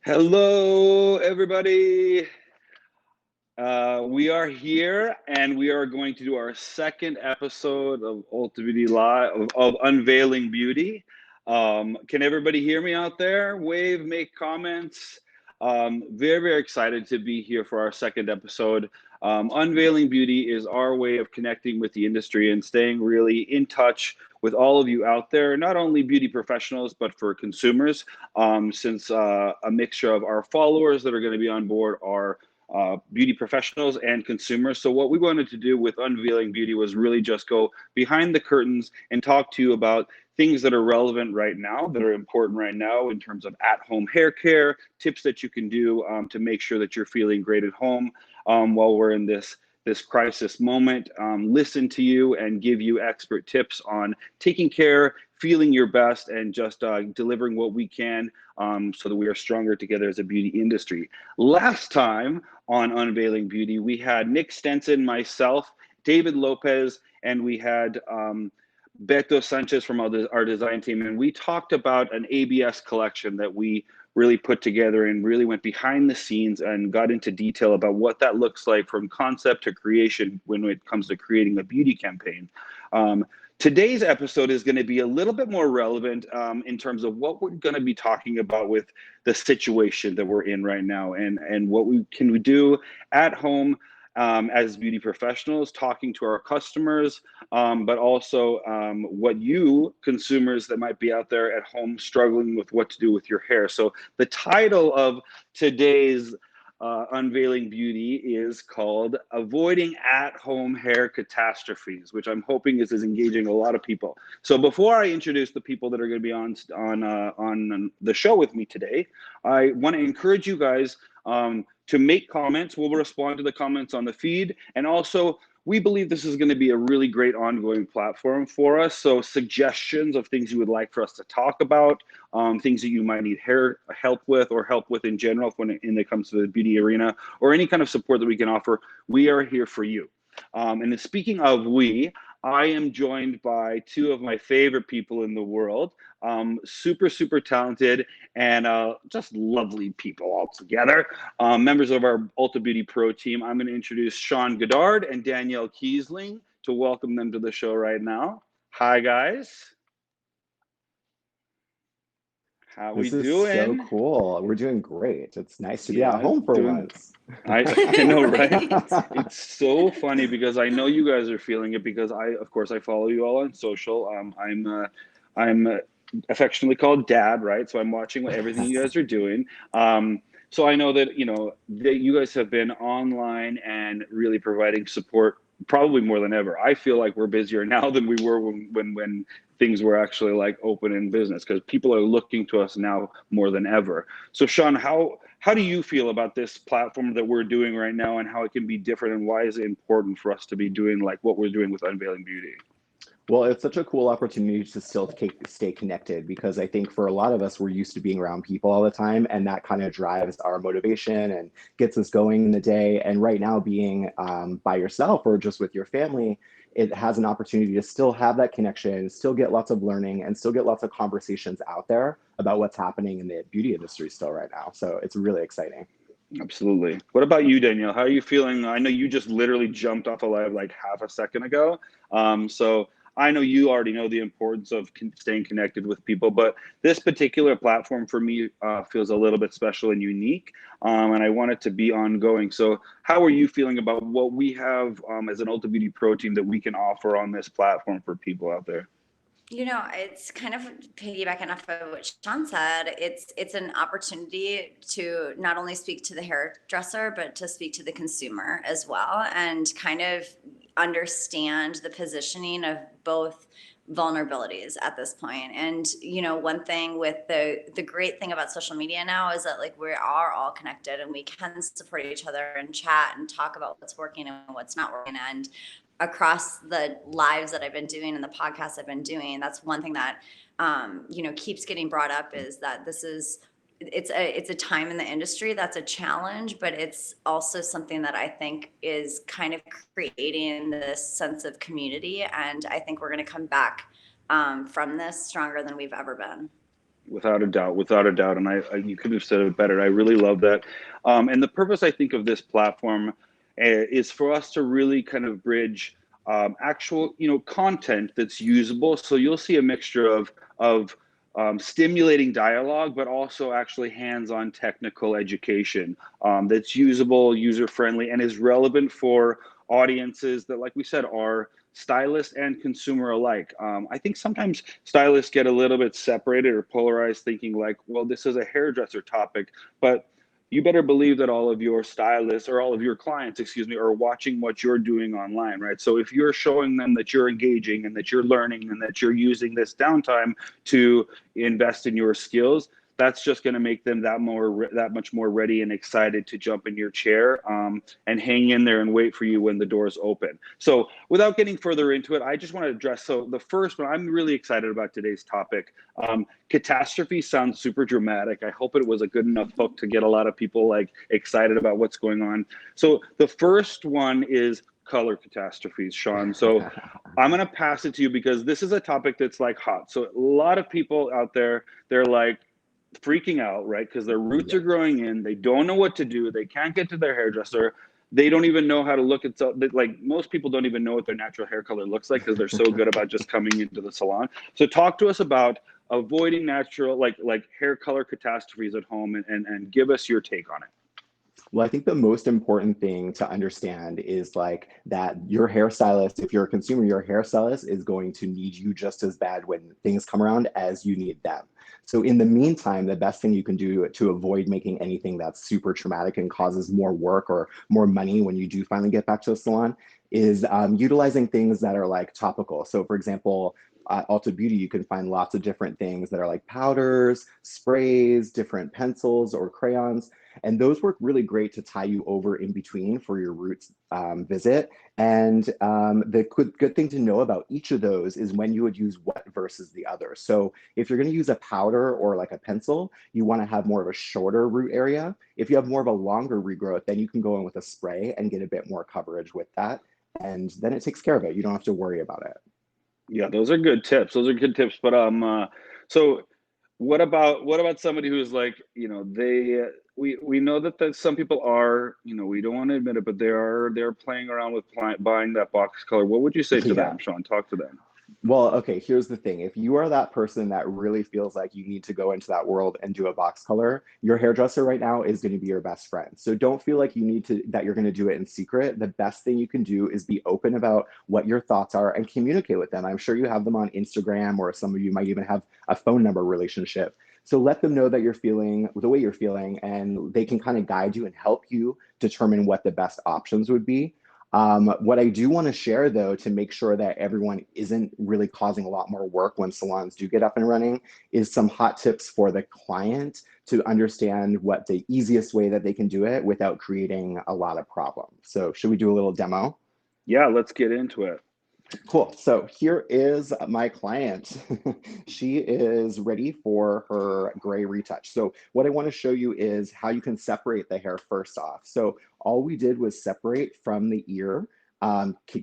Hello, everybody. We are here, and we are going to do our second episode of Ulta Beauty Live of Unveiling Beauty. Can everybody hear me out there? Wave, make comments. Very excited to be here for our second episode. Unveiling Beauty is our way of connecting with the industry and staying really in touch with all of you out there, not only beauty professionals, but for consumers, since a mixture of our followers that are going to be on board are beauty professionals and consumers. So what we wanted to do with Unveiling Beauty was really just go behind the curtains and talk to you about things that are relevant right now, that are important right now in terms of at-home hair care, tips that you can do to make sure that you're feeling great at home while we're in this crisis moment, listen to you and give you expert tips on taking care, feeling your best, and just delivering what we can so that we are stronger together as a beauty industry. Last time on Unveiling Beauty, we had Nick Stenson, myself, David Lopez, and we had Beto Sanchez from our design team, and we talked about an ABS collection that we really put together and really went behind the scenes and got into detail about what that looks like from concept to creation when it comes to creating a beauty campaign. Today's episode is going to be a little bit more relevant in terms of what we're going to be talking about with the situation that we're in right now and what we can do at home as beauty professionals, talking to our customers, but also what you consumers that might be out there at home struggling with what to do with your hair. So the title of today's Unveiling Beauty is called Avoiding At-Home Hair Catastrophes, which I'm hoping is engaging a lot of people. So before I introduce the people that are going to be on the show with me today, I want to encourage you guys to make comments. We'll respond to the comments on the feed. And also, we believe this is going to be a really great ongoing platform for us. So suggestions of things you would like for us to talk about, things that you might need help with or help with in general when it comes to the beauty arena, or any kind of support that we can offer, we are here for you. And speaking of we, I am joined by two of my favorite people in the world, super talented and just lovely people altogether. Members of our Ulta Beauty Pro team. I'm going to introduce Sean Godard and Danielle Keasling to welcome them to the show right now. Hi, guys. How we doing? This is so cool. We're doing great. It's nice to be at home for once. I know, right? It's so funny because I know you guys are feeling it because of course, I follow you all on social. I'm affectionately called Dad, right? So I'm watching everything you guys are doing. So I know that, that you guys have been online and really providing support probably more than ever. I feel like we're busier now than we were when things were actually like open in business, because people are looking to us now more than ever. So Sean, how do you feel about this platform that we're doing right now and how it can be different, and why is it important for us to be doing like what we're doing with Unveiling Beauty? Well, it's such a cool opportunity to still stay connected, because I think for a lot of us, we're used to being around people all the time, and that kind of drives our motivation and gets us going in the day. And right now, being by yourself or just with your family, it has an opportunity to still have that connection, still get lots of learning, and still get lots of conversations out there about what's happening in the beauty industry still right now. So it's really exciting. Absolutely. What about you, Danielle? How are you feeling? I know you just literally jumped off a live like half a second ago. So I know you already know the importance of staying connected with people, but this particular platform for me feels a little bit special and unique, and I want it to be ongoing. So how are you feeling about what we have as an Ulta Beauty Pro team that we can offer on this platform for people out there? It's kind of piggybacking off of what Sean said. It's an opportunity to not only speak to the hairdresser, but to speak to the consumer as well, and kind of understand the positioning of both vulnerabilities at this point. And one thing with the great thing about social media now is that like we are all connected and we can support each other and chat and talk about what's working and what's not working. And across the lives that I've been doing and the podcasts I've been doing, that's one thing that, you know, keeps getting brought up, is that it's a time in the industry that's a challenge, but it's also something that I think is kind of creating this sense of community. And I think we're going to come back from this stronger than we've ever been. Without a doubt, without a doubt. And you could have said it better. I really love that. And the purpose, I think, of this platform is for us to really kind of bridge actual, content that's usable. So you'll see a mixture of stimulating dialogue, but also actually hands-on technical education that's usable, user-friendly, and is relevant for audiences that, like we said, are stylist and consumer alike. I think sometimes stylists get a little bit separated or polarized, thinking like, well, this is a hairdresser topic, but you better believe that all of your stylists, or all of your clients, excuse me, are watching what you're doing online, right? So if you're showing them that you're engaging and that you're learning and that you're using this downtime to invest in your skills, that's just going to make them that much more ready and excited to jump in your chair and hang in there and wait for you when the doors open. So without getting further into it, I just want to address, so the first one, I'm really excited about today's topic. Catastrophe sounds super dramatic. I hope it was a good enough hook to get a lot of people like excited about what's going on. So the first one is color catastrophes, Sean. So I'm going to pass it to you because this is a topic that's like hot. So a lot of people out there, they're like freaking out, right? Because their roots are growing in, they don't know what to do, they can't get to their hairdresser, they don't even know how to look at, so like most people don't even know what their natural hair color looks like because they're so good about just coming into the salon. So talk to us about avoiding natural like hair color catastrophes at home, and give us your take on it. Well, I think the most important thing to understand is like that your hairstylist, if you're a consumer, your hairstylist is going to need you just as bad when things come around as you need them. So in the meantime, the best thing you can do to avoid making anything that's super traumatic and causes more work or more money when you do finally get back to the salon is utilizing things that are like topical. So for example, at Ulta Beauty, you can find lots of different things that are like powders, sprays, different pencils or crayons. And those work really great to tie you over in between for your roots visit. And the good thing to know about each of those is when you would use what versus the other. So if you're going to use a powder or like a pencil, you want to have more of a shorter root area. If you have more of a longer regrowth, then you can go in with a spray and get a bit more coverage with that. And then it takes care of it. You don't have to worry about it. Yeah, those are good tips. Those are good tips. But so what about somebody who's like, we know that some people are, we don't want to admit it, but they're playing around with buying that box color. What would you say to them, Sean? Talk to them. Well, okay, here's the thing. If you are that person that really feels like you need to go into that world and do a box color, your hairdresser right now is going to be your best friend. So don't feel like that you're going to do it in secret. The best thing you can do is be open about what your thoughts are and communicate with them. I'm sure you have them on Instagram, or some of you might even have a phone number relationship. So let them know that you're feeling the way you're feeling, and they can kind of guide you and help you determine what the best options would be. What I do want to share, though, to make sure that everyone isn't really causing a lot more work when salons do get up and running, is some hot tips for the client to understand what the easiest way that they can do it without creating a lot of problems. So should we do a little demo? Yeah, let's get into it. Cool. So here is my client. She is ready for her gray retouch. So what I want to show you is how you can separate the hair first off. So all we did was separate from the ear,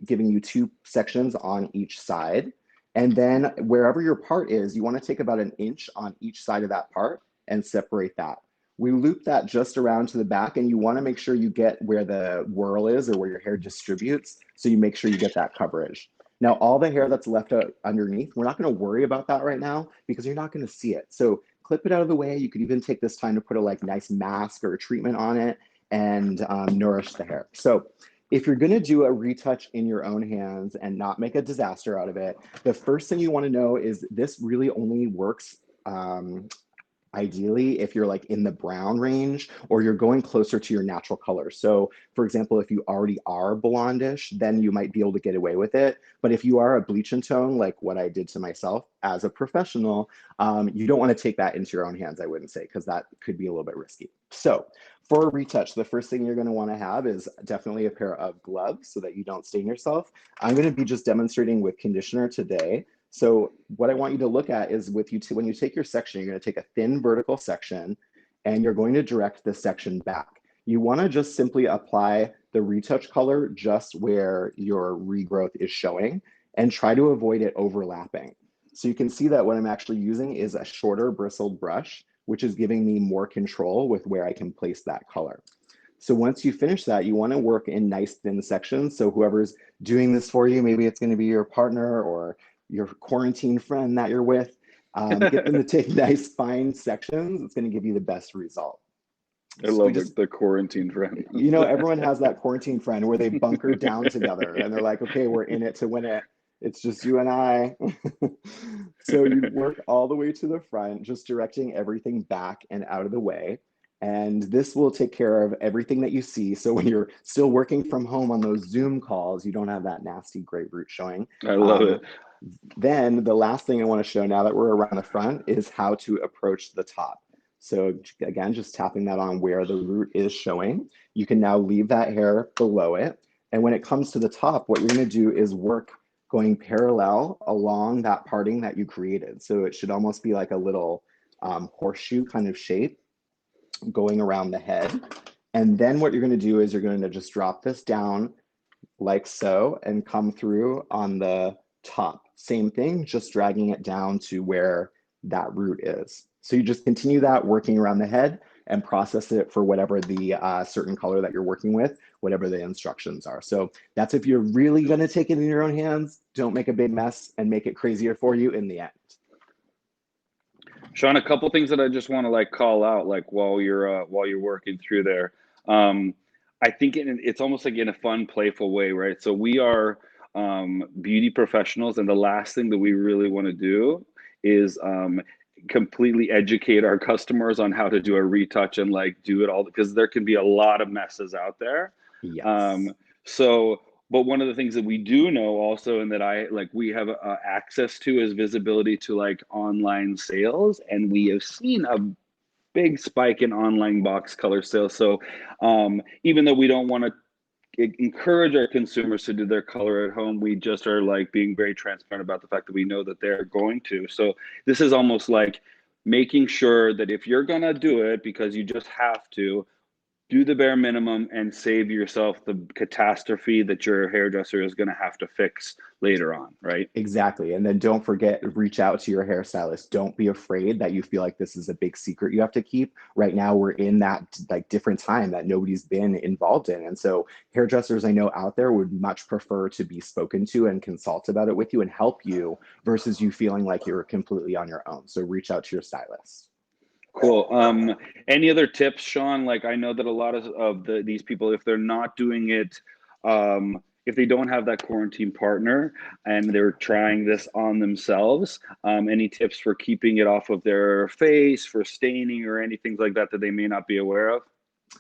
giving you 2 sections on each side. And then wherever your part is, you want to take about 1 inch on each side of that part and separate that. We loop that just around to the back, and you want to make sure you get where the whorl is, or where your hair distributes, so you make sure you get that coverage. Now, all the hair that's left underneath, we're not going to worry about that right now because you're not going to see it. So clip it out of the way. You could even take this time to put a nice mask or a treatment on it and nourish the hair. So if you're going to do a retouch in your own hands and not make a disaster out of it, the first thing you want to know is this really only works ideally if you're like in the brown range or you're going closer to your natural color. So for example, if you already are blondish, then you might be able to get away with it. But if you are a bleach and tone, like what I did to myself as a professional, you don't want to take that into your own hands, I wouldn't say, because that could be a little bit risky. So for a retouch, the first thing you're going to want to have is definitely a pair of gloves so that you don't stain yourself. I'm going to be just demonstrating with conditioner today. So what I want you to look at is with you when you take your section, you're going to take a thin vertical section and you're going to direct the section back. You want to just simply apply the retouch color just where your regrowth is showing and try to avoid it overlapping. So you can see that what I'm actually using is a shorter bristled brush, which is giving me more control with where I can place that color. So once you finish that, you want to work in nice thin sections. So whoever's doing this for you, maybe it's going to be your partner or your quarantine friend that you're with, get them to take nice fine sections. It's going to give you the best result. I love the quarantine friend. You know, everyone has that quarantine friend where they bunker down together and they're like, okay, we're in it to win it. It's just you and I. So you work all the way to the front, just directing everything back and out of the way. And this will take care of everything that you see. So when you're still working from home on those Zoom calls, you don't have that nasty grapefruit showing. I love it. Then the last thing I want to show now that we're around the front is how to approach the top. So again, just tapping that on where the root is showing. You can now leave that hair below it. And when it comes to the top, what you're going to do is work going parallel along that parting that you created. So it should almost be like a little horseshoe kind of shape going around the head. And then what you're going to do is you're going to just drop this down like so and come through on the top. Same thing, just dragging it down to where that root is. So you just continue that working around the head and process it for whatever the certain color that you're working with, whatever the instructions are. So that's if you're really going to take it in your own hands, don't make a big mess and make it crazier for you in the end. Sean, a couple things that I just want to like call out, like while you're working through there. I think it's almost like in a fun, playful way, right? So we are beauty professionals, and the last thing that we really want to do is completely educate our customers on how to do a retouch and like do it all, because there can be a lot of messes out there. Yes. But one of the things that we do know also, and that we have access to, is visibility to like online sales, and we have seen a big spike in online box color sales. So even though we don't want to encourage our consumers to do their color at home, we just are like being very transparent about the fact that we know that they're going to. So this is almost like making sure that if you're gonna do it because you just have to, do the bare minimum and save yourself the catastrophe that your hairdresser is going to have to fix later on, right? Exactly. And then don't forget, reach out to your hairstylist. Don't be afraid that you feel like this is a big secret you have to keep. Right now, we're in that like different time that nobody's been involved in. And so hairdressers I know out there would much prefer to be spoken to and consult about it with you and help you versus you feeling like you're completely on your own. So reach out to your stylist. Cool. Any other tips, Sean? Like, I know that a lot of these people, if they're not doing it, if they don't have that quarantine partner and they're trying this on themselves, any tips for keeping it off of their face, for staining or anything like that that they may not be aware of?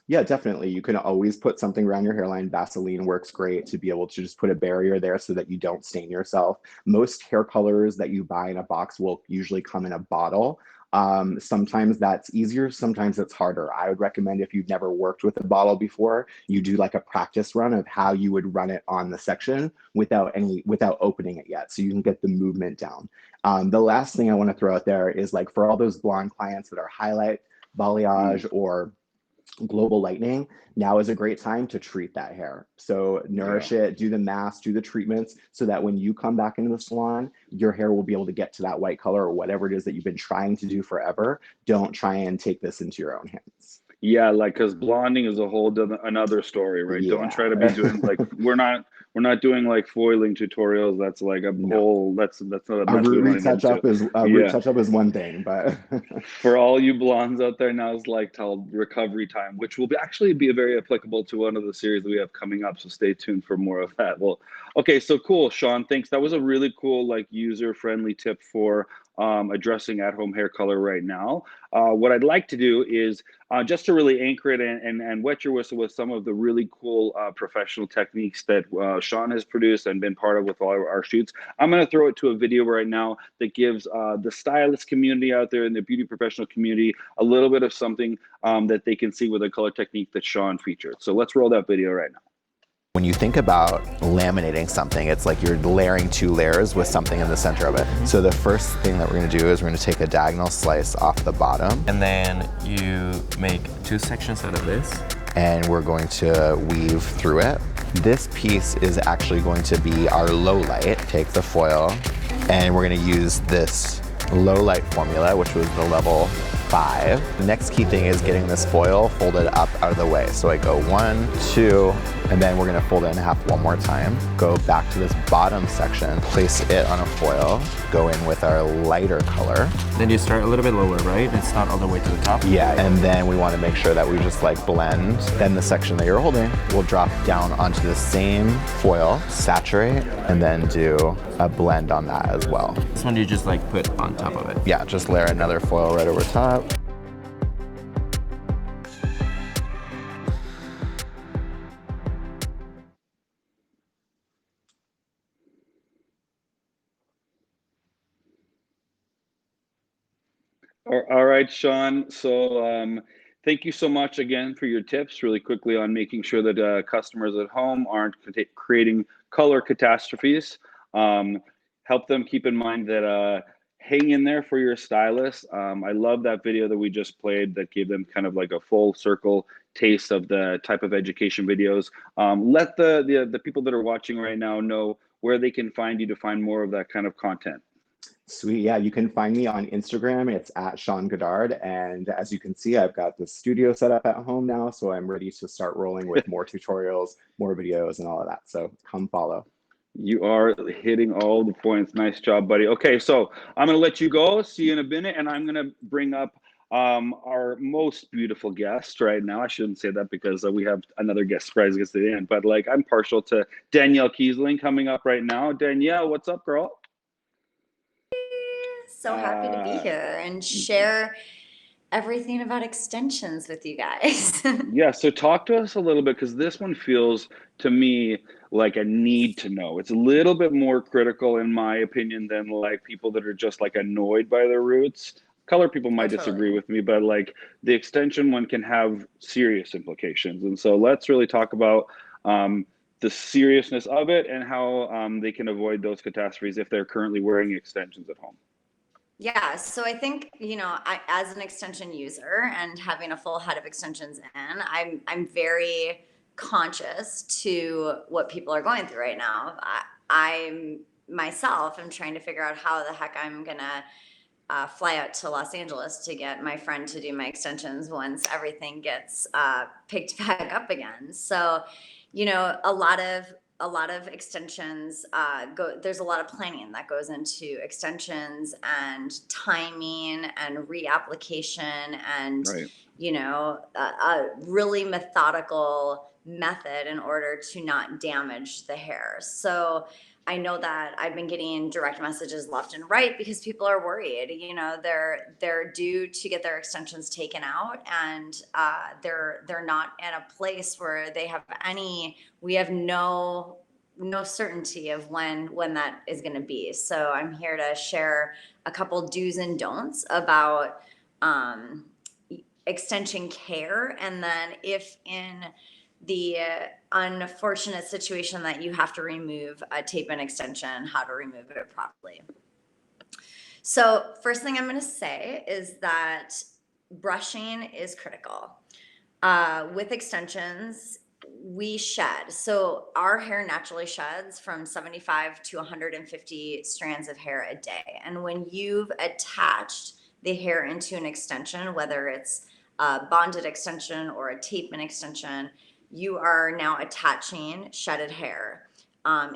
Yeah, definitely. You can always put something around your hairline. Vaseline works great to be able to just put a barrier there so that you don't stain yourself. Most hair colors that you buy in a box will usually come in a bottle. Sometimes that's easier, sometimes it's harder. I would recommend, if you've never worked with a bottle before, you do like a practice run of how you would run it on the section without opening it yet, so you can get the movement down. The last thing I want to throw out there is, like, for all those blonde clients that are highlight, balayage, or global lightning, now is a great time to treat that hair. So nourish it, do the mask, do the treatments, so that when you come back into the salon, your hair will be able to get to that white color or whatever it is that you've been trying to do forever. Don't try and take this into your own hands. Yeah, like, because blonding is a whole another story, right? Yeah. Don't try to be doing like we're not doing like foiling tutorials. That's like a whole that's not a root retouch up is one thing, but for all you blondes out there, now is like till recovery time, which will actually be very applicable to one of the series that we have coming up. So stay tuned for more of that. Well, okay, so cool, Sean. Thanks. That was a really cool, like, user-friendly tip for addressing at-home hair color right now. What I'd like to do is just to really anchor it and wet your whistle with some of the really cool professional techniques that Sean has produced and been part of with all our shoots. I'm going to throw it to a video right now that gives the stylist community out there and the beauty professional community a little bit of something that they can see with a color technique that Sean featured. So let's roll that video right now. When you think about laminating something, it's like you're layering 2 layers with something in the center of it. So the first thing that we're going to do is we're going to take a diagonal slice off the bottom. And then you make 2 sections out of this. And we're going to weave through it. This piece is actually going to be our low light. Take the foil, and we're going to use this low light formula, which was the level 5. The next key thing is getting this foil folded up out of the way. So I go 1, 2, and then we're gonna fold it in half one more time. Go back to this bottom section, place it on a foil, go in with our lighter color. Then you start a little bit lower, right? It's not all the way to the top. Yeah, and then we wanna make sure that we just like blend. Then the section that you're holding will drop down onto the same foil, saturate, and then do a blend on that as well. This one you just like put on top of it. Yeah, just layer another foil right over top. All right, Sean. So thank you so much again for your tips really quickly on making sure that customers at home aren't creating color catastrophes. Help them keep in mind that hang in there for your stylist. I love that video that we just played that gave them kind of like a full circle taste of the type of education videos. Let the people that are watching right now know where they can find you to find more of that kind of content. Sweet. Yeah, you can find me on Instagram. It's at Sean Godard. And as you can see, I've got the studio set up at home now. So I'm ready to start rolling with more tutorials, more videos, and all of that. So come follow. You are hitting all the points. Nice job, buddy. Okay, so I'm going to let you go. See you in a minute. And I'm going to bring up our most beautiful guest right now. I shouldn't say that because we have another guest surprise guest at the end. But like I'm partial to Danielle Keasling coming up right now. Danielle, what's up, girl? So happy to be here and share everything about extensions with you guys. Yeah, so talk to us a little bit because this one feels to me like a need to know. It's a little bit more critical in my opinion than like people that are just like annoyed by their roots. Color people might disagree with me, but like the extension one can have serious implications. And so let's really talk about the seriousness of it and how they can avoid those catastrophes if they're currently wearing extensions at home. Yeah, so I think, you know, as an extension user and having a full head of extensions in, I'm very conscious to what people are going through right now. I'm myself, I'm trying to figure out how the heck I'm gonna fly out to Los Angeles to get my friend to do my extensions once everything gets picked back up again. So, you know, a lot of extensions there's a lot of planning that goes into extensions and timing and reapplication and Right. you know a really methodical method in order to not damage the hair. So I know that I've been getting direct messages left and right because people are worried. You know, they're due to get their extensions taken out, and they're not in a place where they have any. We have no certainty of when that is going to be. So I'm here to share a couple do's and don'ts about extension care, and then if in the unfortunate situation that you have to remove a tape-in extension, how to remove it properly. So first thing I'm going to say is that brushing is critical. With extensions, we shed. So our hair naturally sheds from 75 to 150 strands of hair a day. And when you've attached the hair into an extension, whether it's a bonded extension or a tape-in extension, you are now attaching shedded hair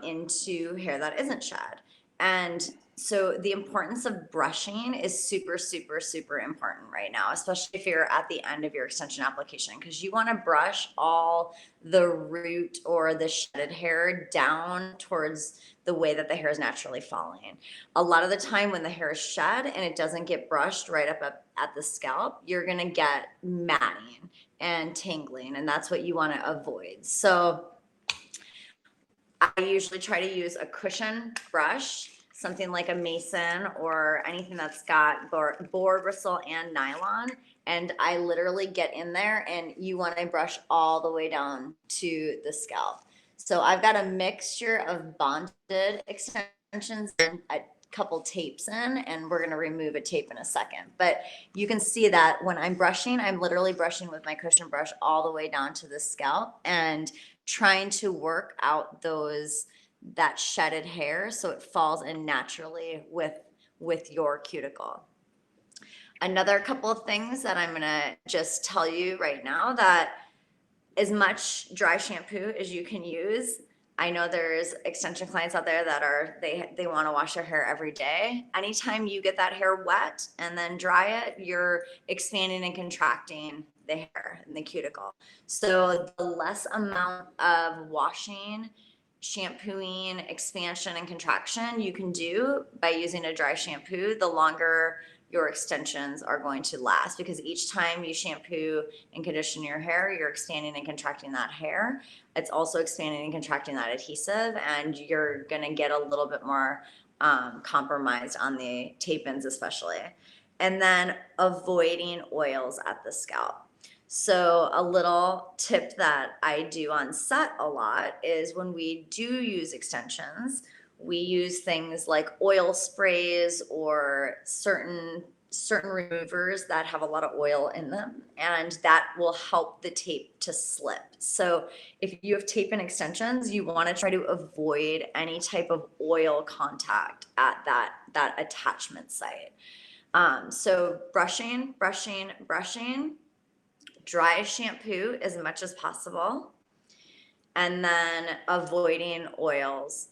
into hair that isn't shed. And So the importance of brushing is super, super, super important right now, especially if you're at the end of your extension application, because you want to brush all the root or the shedded hair down towards the way that the hair is naturally falling. A lot of the time when the hair is shed and it doesn't get brushed right up at the scalp, you're going to get matting and tangling, and that's what you want to avoid. So I usually try to use a cushion brush, something like a Mason or anything that's got boar bristle and nylon. And I literally get in there, and you want to brush all the way down to the scalp. So I've got a mixture of bonded extensions and a couple tapes in, and we're going to remove a tape in a second. But you can see that when I'm brushing, I'm literally brushing with my cushion brush all the way down to the scalp and trying to work out that shedded hair so it falls in naturally with your cuticle. Another couple of things that I'm gonna just tell you right now, that as much dry shampoo as you can use, I know there's extension clients out there that they want to wash their hair every day. Anytime you get that hair wet and then dry it, you're expanding and contracting the hair and the cuticle. So the less amount of washing, shampooing, expansion, and contraction you can do by using a dry shampoo, the longer your extensions are going to last, because each time you shampoo and condition your hair, you're expanding and contracting that hair. It's also expanding and contracting that adhesive, and you're gonna get a little bit more compromised on the tape-ins especially. And then avoiding oils at the scalp. So a little tip that I do on set a lot is when we do use extensions, we use things like oil sprays or certain removers that have a lot of oil in them, and that will help the tape to slip. So if you have tape and extensions, you want to try to avoid any type of oil contact at that attachment site. So brushing, dry shampoo as much as possible, and then avoiding oils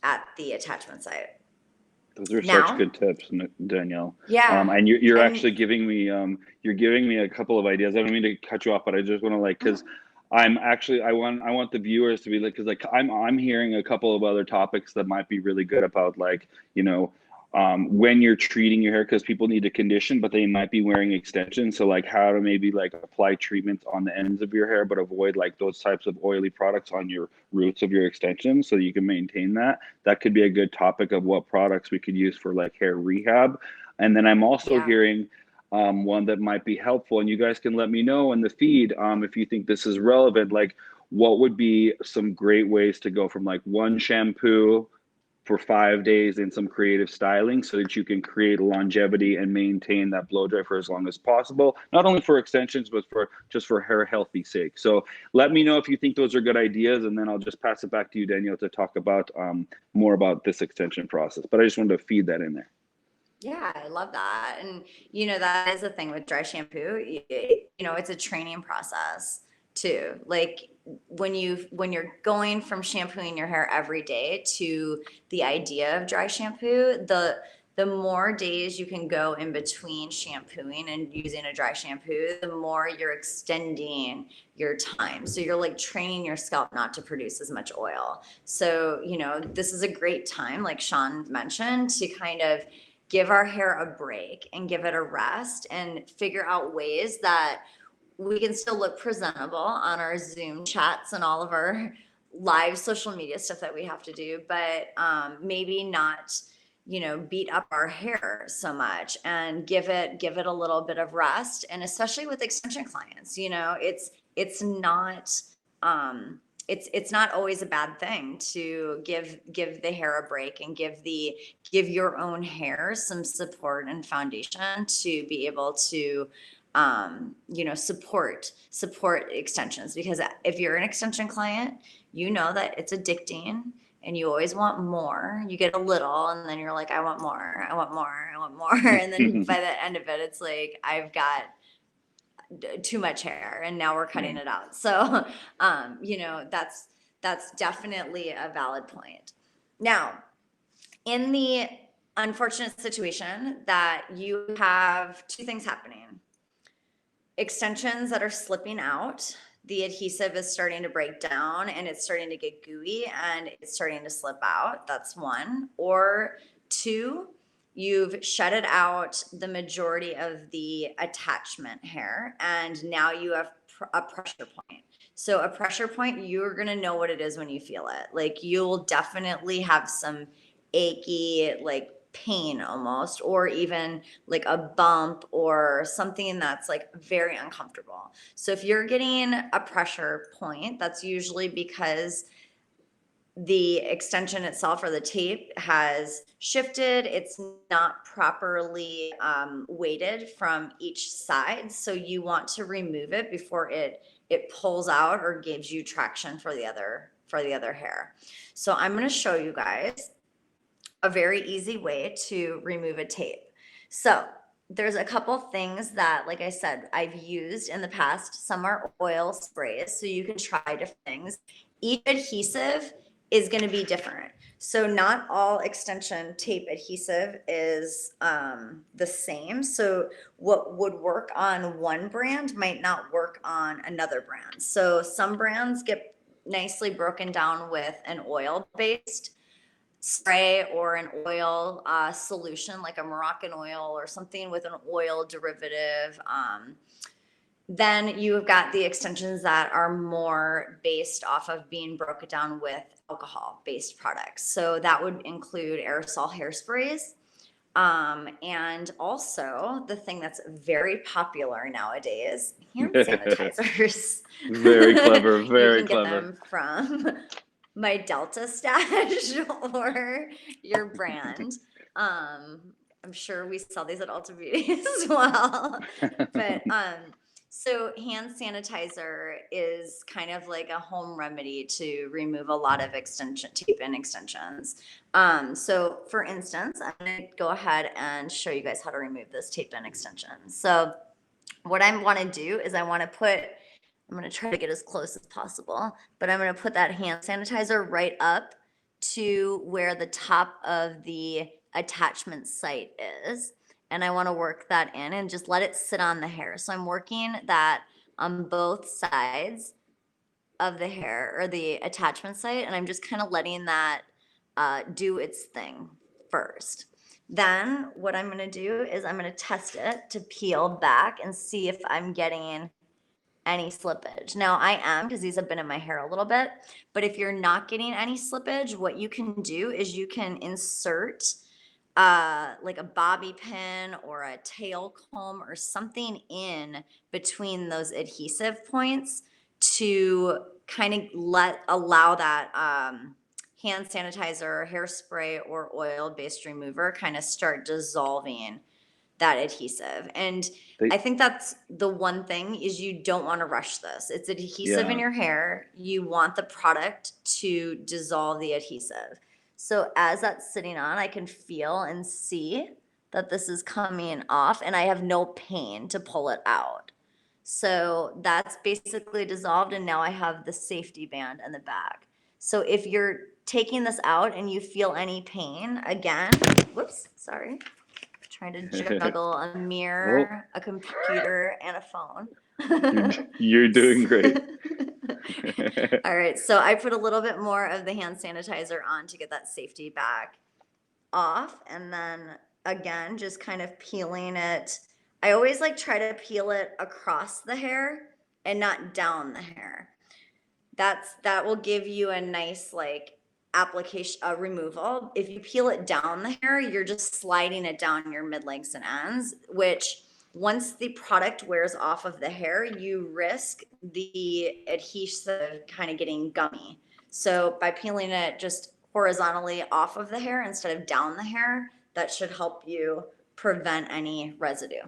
at the attachment site. Those are such good tips, Danielle. Yeah. And you're actually giving me a couple of ideas. I don't mean to cut you off, but I just want to because I want the viewers to be because I'm hearing a couple of other topics that might be really good about when you're treating your hair, because people need to condition, but they might be wearing extensions. So how to maybe apply treatments on the ends of your hair, but avoid those types of oily products on your roots of your extensions so you can maintain that. That could be a good topic of what products we could use for hair rehab. And then I'm also hearing one that might be helpful, and you guys can let me know in the feed if you think this is relevant, what would be some great ways to go from one shampoo for 5 days in some creative styling so that you can create longevity and maintain that blow dry for as long as possible, not only for extensions, but for hair healthy sake. So let me know if you think those are good ideas, and then I'll just pass it back to you, Danielle, to talk about more about this extension process. But I just wanted to feed that in there. Yeah, I love that. And that is the thing with dry shampoo, it's a training process too. When you're going from shampooing your hair every day to the idea of dry shampoo, the more days you can go in between shampooing and using a dry shampoo, the more you're extending your time. So you're training your scalp not to produce as much oil. So, this is a great time, like Sean mentioned, to kind of give our hair a break and give it a rest and figure out ways that we can still look presentable on our Zoom chats and all of our live social media stuff that we have to do, but maybe not, beat up our hair so much, and give it a little bit of rest. And especially with extension clients, it's not always a bad thing to give the hair a break and give your own hair some support and foundation to be able to support extensions. Because if you're an extension client, that it's addicting and you always want more. You get a little and then you're like, I want more. And then by the end of it, it's I've got too much hair and now we're cutting it out. So, that's definitely a valid point. Now, in the unfortunate situation that you have two things happening. Extensions that are slipping out, the adhesive is starting to break down and it's starting to get gooey and it's starting to slip out. That's one. Or two, you've shedded out the majority of the attachment hair and now you have a pressure point. So a pressure point, you're going to know what it is when you feel it. Like you'll definitely have some achy, like pain almost, or even like a bump or something that's like very uncomfortable. So if you're getting a pressure point, that's usually because the extension itself or the tape has shifted. It's not properly weighted from each side. So you want to remove it before it pulls out or gives you traction for the other hair. So I'm going to show you guys a very easy way to remove a tape. So there's a couple things that, like I said, I've used in the past. Some are oil sprays, so you can try different things. Each adhesive is going to be different. So not all extension tape adhesive is the same. So what would work on one brand might not work on another brand. So some brands get nicely broken down with an oil-based spray or an oil solution like a Moroccan oil or something with an oil derivative. Then you've got the extensions that are more based off of being broken down with alcohol-based products. So that would include aerosol hairsprays. And also the thing that's very popular nowadays, hand sanitizers. Very clever, very You can get clever. them from my Delta stash or your brand. I'm sure we sell these at Ulta Beauty as well. But so hand sanitizer is kind of like a home remedy to remove a lot of tape and extensions. So for instance, I'm going to go ahead and show you guys how to remove this tape and extension. So what I want to do is I'm going to try to get as close as possible, but I'm going to put that hand sanitizer right up to where the top of the attachment site is. And I want to work that in and just let it sit on the hair. So I'm working that on both sides of the hair or the attachment site. And I'm just kind of letting that do its thing first. Then what I'm going to do is I'm going to test it to peel back and see if I'm getting any slippage. Now I am, because these have been in my hair a little bit, but if you're not getting any slippage, what you can do is you can insert like a bobby pin or a tail comb or something in between those adhesive points to kind of allow that hand sanitizer, hairspray, or oil-based remover kind of start dissolving that adhesive. And I think that's the one thing is you don't want to rush this. It's adhesive in your hair. You want the product to dissolve the adhesive. So as that's sitting on, I can feel and see that this is coming off and I have no pain to pull it out. So that's basically dissolved and now I have the safety band in the back. So if you're taking this out and you feel any pain, again, whoops, sorry. Trying to juggle a mirror, a computer, and a phone. You're doing great. All right, so I put a little bit more of the hand sanitizer on to get that safety back off. And then again, just kind of peeling it. I always like try to peel it across the hair and not down the hair. That will give you a nice like application removal. If you peel it down the hair, you're just sliding it down your mid lengths and ends, which once the product wears off of the hair, you risk the adhesive kind of getting gummy. So by peeling it just horizontally off of the hair instead of down the hair, that should help you prevent any residue.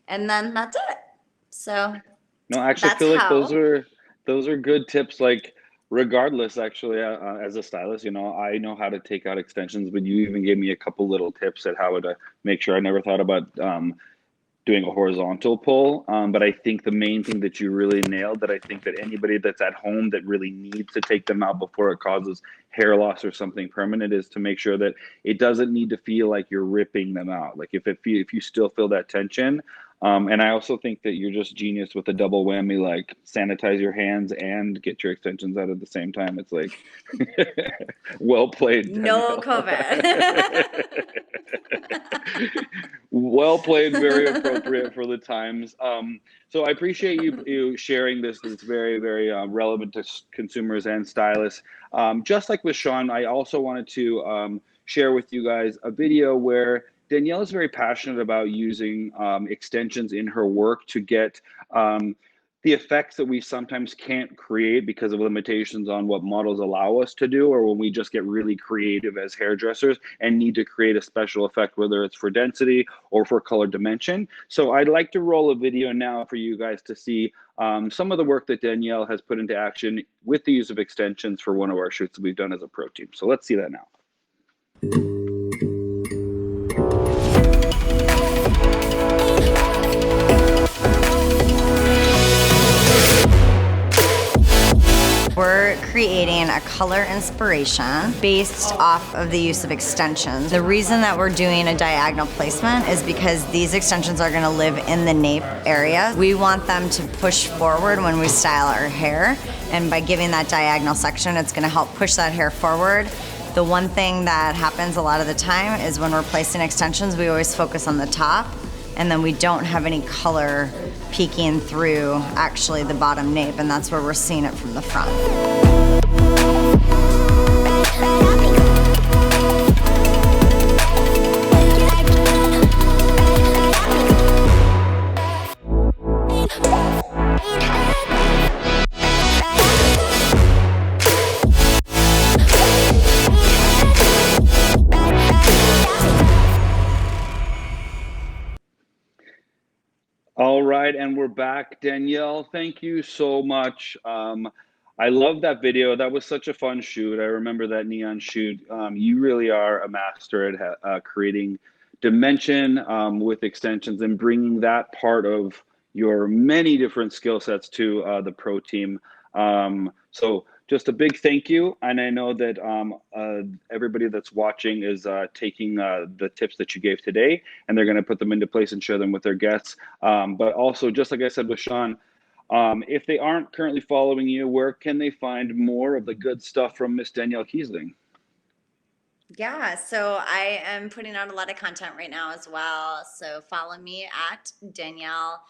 And then that's it. So no, actually, I feel like those are good tips. Like regardless, actually, as a stylist, I know how to take out extensions, but you even gave me a couple little tips at how to make sure. I never thought about doing a horizontal pull. But I think the main thing that you really nailed, that I think that anybody that's at home that really needs to take them out before it causes hair loss or something permanent, is to make sure that it doesn't need to feel like you're ripping them out. Like if you still feel that tension. And I also think that you're just genius with a double whammy, like sanitize your hands and get your extensions out at the same time. It's like, well played, No Danielle. COVID. Well played, very appropriate for the times. So I appreciate you sharing this. It's very, very relevant to consumers and stylists. Just like with Sean, I also wanted to share with you guys a video where Danielle is very passionate about using extensions in her work to get the effects that we sometimes can't create because of limitations on what models allow us to do, or when we just get really creative as hairdressers and need to create a special effect, whether it's for density or for color dimension. So I'd like to roll a video now for you guys to see some of the work that Danielle has put into action with the use of extensions for one of our shoots that we've done as a pro team. So let's see that now. We're creating a color inspiration based off of the use of extensions. The reason that we're doing a diagonal placement is because these extensions are gonna live in the nape area. We want them to push forward when we style our hair, and by giving that diagonal section, it's gonna help push that hair forward. The one thing that happens a lot of the time is when we're placing extensions, we always focus on the top, and then we don't have any color peeking through actually the bottom nape, and that's where we're seeing it from the front. All right, and we're back. Danielle, thank you so much. I love that video. That was such a fun shoot. I remember that neon shoot. You really are a master at creating dimension with extensions and bringing that part of your many different skill sets to the pro team. So just a big thank you. And I know that everybody that's watching is taking the tips that you gave today, and they're going to put them into place and share them with their guests. But also, just like I said with Sean, if they aren't currently following you, where can they find more of the good stuff from Miss Danielle Keasling? Yeah, so I am putting out a lot of content right now as well. So follow me at Danielle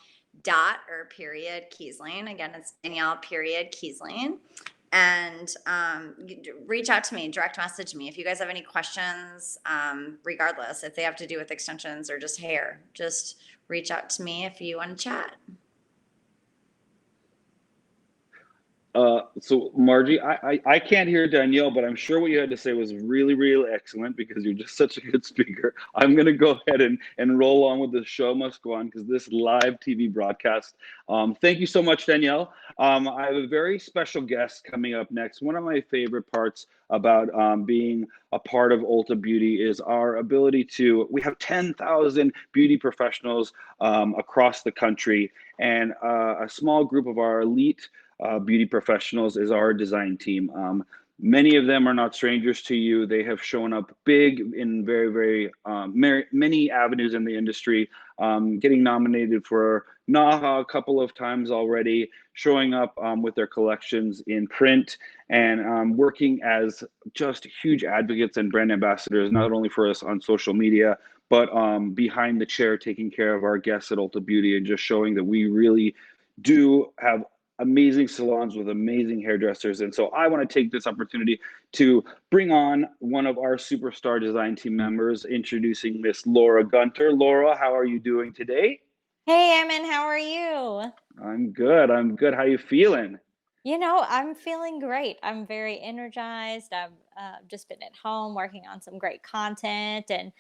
Keasling. Again, it's Danielle Keasling. And reach out to me, direct message me. If you guys have any questions, regardless, if they have to do with extensions or just hair, just reach out to me if you want to chat. So Margie, I can't hear Danielle, but I'm sure what you had to say was really, really excellent because you're just such a good speaker. I'm going to go ahead and roll on with the show must go on because this live TV broadcast. Thank you so much, Danielle. I have a very special guest coming up next. One of my favorite parts about being a part of Ulta Beauty is our ability to, we have 10,000 beauty professionals across the country, and a small group of our elite beauty professionals is our design team. Many of them are not strangers to you. They have shown up big in very, very many avenues in the industry, getting nominated for NAHA a couple of times already, showing up with their collections in print, and working as just huge advocates and brand ambassadors, not only for us on social media, but behind the chair, taking care of our guests at Ulta Beauty and just showing that we really do have amazing salons with amazing hairdressers. And so I want to take this opportunity to bring on one of our superstar design team members, introducing Miss Laura Gunter. Laura, how are you doing today? Hey, Ammon, how are you? I'm good. I'm good. How you feeling? You know, I'm feeling great. I'm very energized. I've just been at home working on some great content and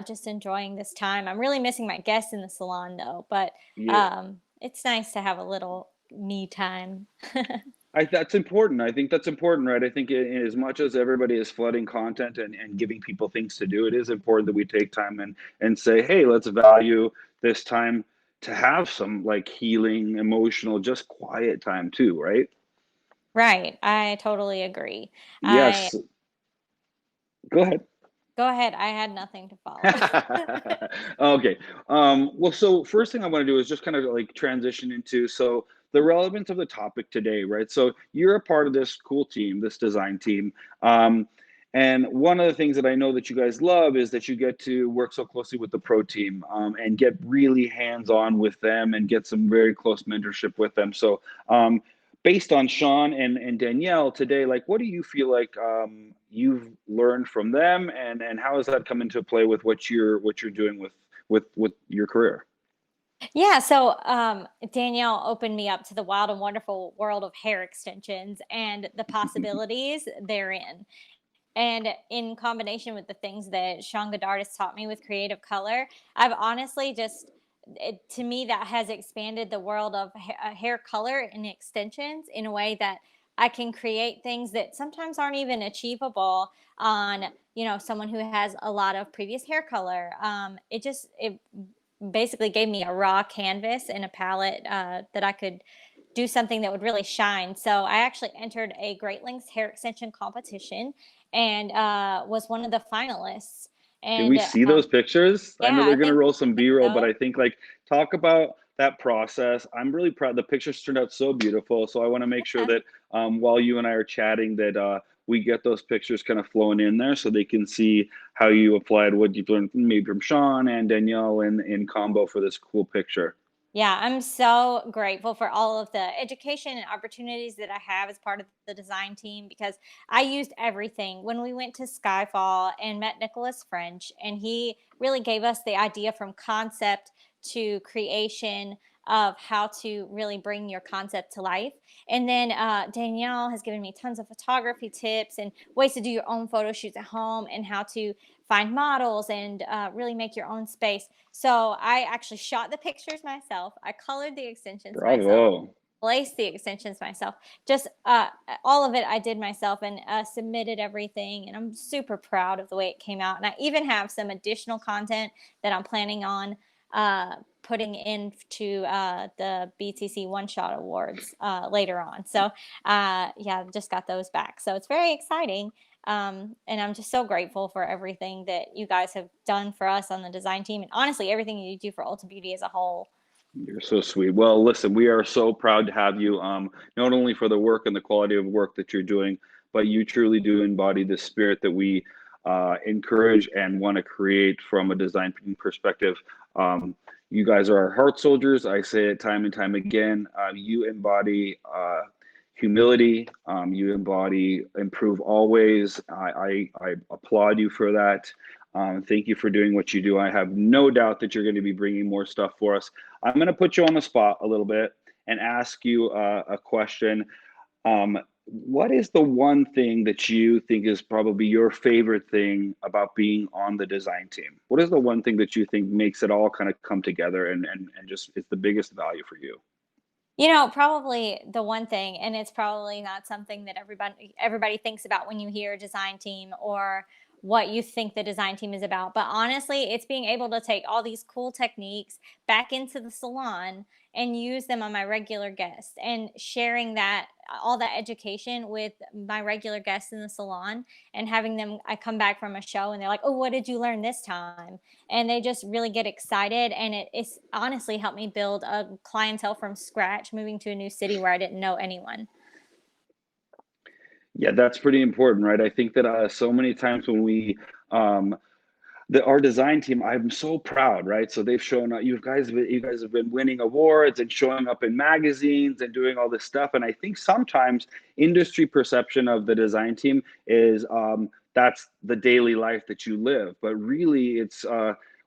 just enjoying this time. I'm really missing my guests in the salon though, but Yeah. it's nice to have a little me time. That's important. I think that's important, right? I think as much as everybody is flooding content and giving people things to do, it is important that we take time and say, hey, let's value this time to have some like healing, emotional, just quiet time too, right? Right. I totally agree. I Yes. Go ahead. Go ahead. I had nothing to follow. Okay. Well, so first thing I want to do is just kind of like transition into so the relevance of the topic today, right? So you're a part of this cool team, this design team. And one of the things that I know that you guys love is that you get to work so closely with the pro team and get really hands-on with them and get some very close mentorship with them. So based on Sean and Danielle today, like what do you feel like you've learned from them and how has that come into play with what you're doing with your career? Yeah, so Danielle opened me up to the wild and wonderful world of hair extensions and the possibilities therein. And in combination with the things that Sean Godard has taught me with creative color, I've honestly just, to me, that has expanded the world of hair color and extensions in a way that I can create things that sometimes aren't even achievable on, someone who has a lot of previous hair color. It basically gave me a raw canvas and a palette that I could do something that would really shine. So I actually entered a Great Lengths hair extension competition and was one of the finalists. Can we And see those pictures? I know yeah, I they're gonna think roll some B-roll, but so. I think like talk about that process. I'm really proud. The pictures turned out so beautiful. So I want to make sure Yeah. that while you and I are chatting, that we get those pictures kind of flowing in there so they can see how you applied what you've learned maybe from Sean and Danielle in combo for this cool picture. Yeah, I'm so grateful for all of the education and opportunities that I have as part of the design team because I used everything when we went to Skyfall and met Nicholas French, and he really gave us the idea from concept to creation of how to really bring your concept to life. And then Danielle has given me tons of photography tips and ways to do your own photo shoots at home and how to find models and really make your own space. So I actually shot the pictures myself. I colored the extensions myself, Bravo. placed the extensions myself. Just all of it I did myself and submitted everything. And I'm super proud of the way it came out. And I even have some additional content that I'm planning on putting into the BTC One Shot Awards later on. So yeah, just got those back. So it's very exciting. And I'm just so grateful for everything that you guys have done for us on the design team, and honestly, everything you do for Ulta Beauty as a whole. You're so sweet. Well, listen, we are so proud to have you, not only for the work and the quality of work that you're doing, but you truly do embody the spirit that we encourage and want to create from a design perspective. You guys are our heart soldiers. I say it time and time again. You embody humility. You embody improve always. I applaud you for that. Thank you for doing what you do. I have no doubt that you're going to be bringing more stuff for us. I'm going to put you on the spot a little bit and ask you a question. What is the one thing that you think is probably your favorite thing about being on the design team? What is the one thing that you think makes it all kind of come together and just is the biggest value for you? Probably the one thing, and it's probably not something that everybody thinks about when you hear design team or what you think the design team is about. But honestly, it's being able to take all these cool techniques back into the salon and use them on my regular guests and sharing that all that education with my regular guests in the salon and having them I come back from a show and they're like, "Oh, what did you learn this time?" And they just really get excited, and it's honestly helped me build a clientele from scratch moving to a new city where I didn't know anyone. Yeah, that's pretty important, right? I think that so many times when we our design team, I'm so proud, right? So they've shown up. You guys have been winning awards and showing up in magazines and doing all this stuff. And I think sometimes industry perception of the design team is that's the daily life that you live. But really, it's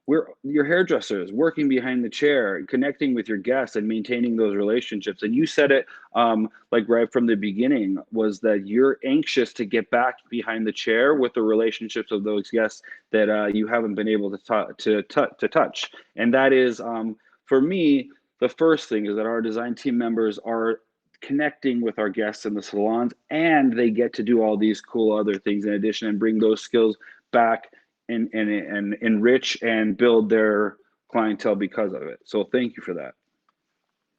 we're your hairdressers working behind the chair, connecting with your guests, and maintaining those relationships. And you said it like right from the beginning was that you're anxious to get back behind the chair with the relationships of those guests that you haven't been able to touch. And that is, for me, the first thing is that our design team members are connecting with our guests in the salons, and they get to do all these cool other things in addition and bring those skills back and enrich and build their clientele because of it. So thank you for that.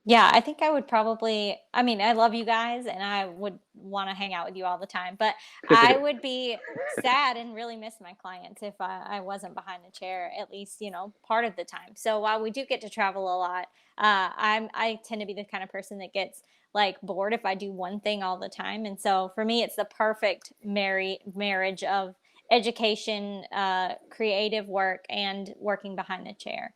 Yeah, I think I would probably, I mean, I love you guys and I would want to hang out with you all the time, but I would be sad and really miss my clients if I wasn't behind the chair, at least, part of the time. So while we do get to travel a lot, I tend to be the kind of person that gets like bored if I do one thing all the time. And so for me, it's the perfect marriage of education, creative work, and working behind the chair.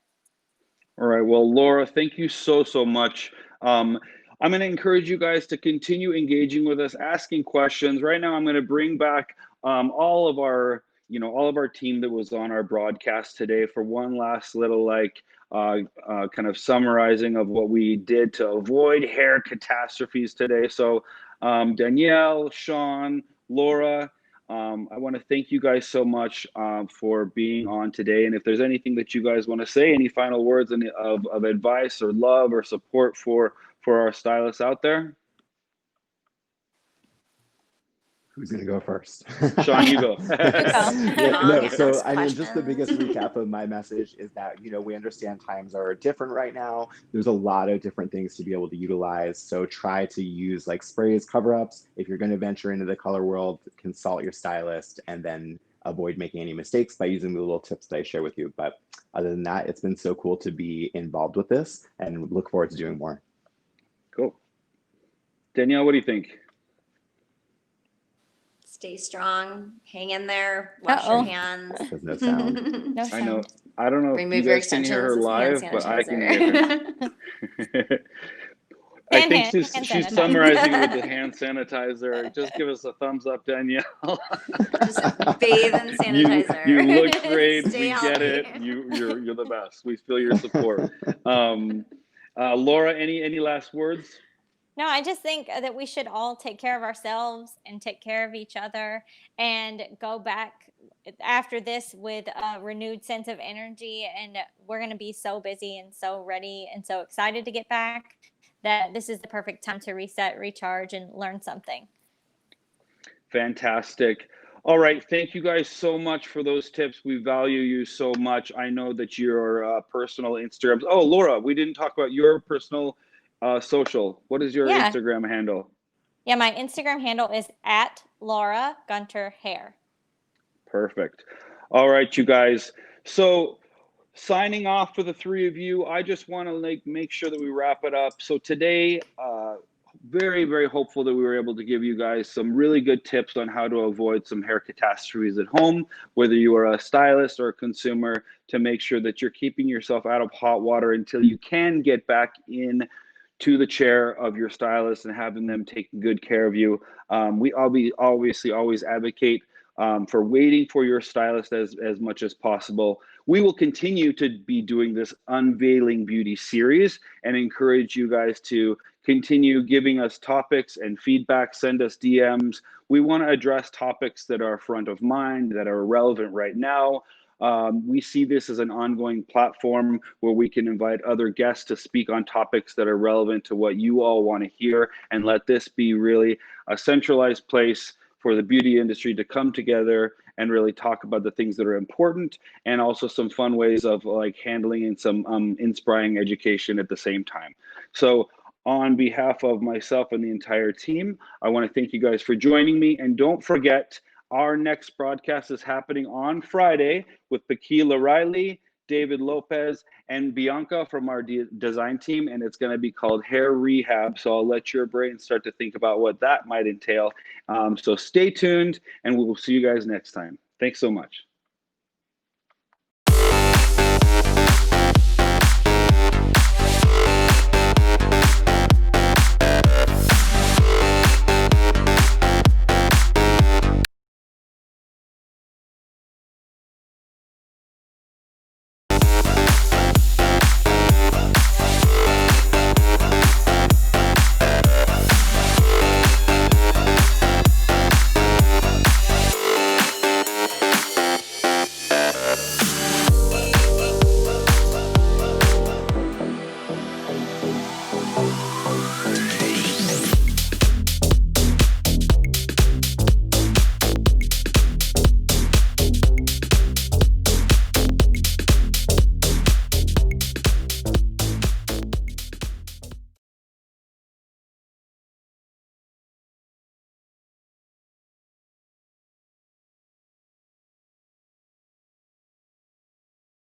All right. Well, Laura, thank you so much. I'm going to encourage you guys to continue engaging with us, asking questions. Right now, I'm going to bring back all of our team that was on our broadcast today for one last little kind of summarizing of what we did to avoid hair catastrophes today. So Danielle, Sean, Laura, I want to thank you guys so much for being on today. And if there's anything that you guys want to say, any final words of advice or love or support for our stylists out there? Who's going to go first? Sean, you go. So I mean, just the biggest recap of my message is that, we understand times are different right now. There's a lot of different things to be able to utilize. So try to use like sprays, cover-ups. If you're going to venture into the color world, consult your stylist and then avoid making any mistakes by using the little tips that I share with you. But other than that, it's been so cool to be involved with this and look forward to doing more. Cool. Danielle, what do you think? Stay strong, hang in there, wash your hands. There's no sound. No sound. I know. I don't know Remove if your you guys can hear her extensions, live, hand but I can sanitizer. hear her. I think she's sanitizer. summarizing it with the hand sanitizer. Just give us a thumbs up, Danielle. Just bathe in sanitizer. You look great. Stay We healthy. get it. You're the best. We feel your support. Laura, any last words? No, I just think that we should all take care of ourselves and take care of each other and go back after this with a renewed sense of energy. And we're going to be so busy and so ready and so excited to get back that this is the perfect time to reset, recharge, and learn something. Fantastic. All right. Thank you guys so much for those tips. We value you so much. I know that your personal Instagrams. Oh, Laura, we didn't talk about your personal social. What is your Instagram handle? Yeah, my Instagram handle is @LauraGunterHair. Perfect. All right, you guys. So signing off for the three of you, I just want to make sure that we wrap it up. So today, very, very hopeful that we were able to give you guys some really good tips on how to avoid some hair catastrophes at home, whether you are a stylist or a consumer, to make sure that you're keeping yourself out of hot water until you can get back in to the chair of your stylist and having them take good care of you. We obviously always advocate for waiting for your stylist as much as possible. We will continue to be doing this Unveiling Beauty series and encourage you guys to continue giving us topics and feedback. Send us DMs. We want to address topics that are front of mind, that are relevant right now. We see this as an ongoing platform where we can invite other guests to speak on topics that are relevant to what you all want to hear, and let this be really a centralized place for the beauty industry to come together and really talk about the things that are important, and also some fun ways of like handling and some inspiring education at the same time. So on behalf of myself and the entire team, I want to thank you guys for joining me. And don't forget, our next broadcast is happening on Friday with Paquila Riley, David Lopez, and Bianca from our design team, and it's going to be called Hair Rehab. So I'll let your brain start to think about what that might entail. So stay tuned, and we will see you guys next time. Thanks so much.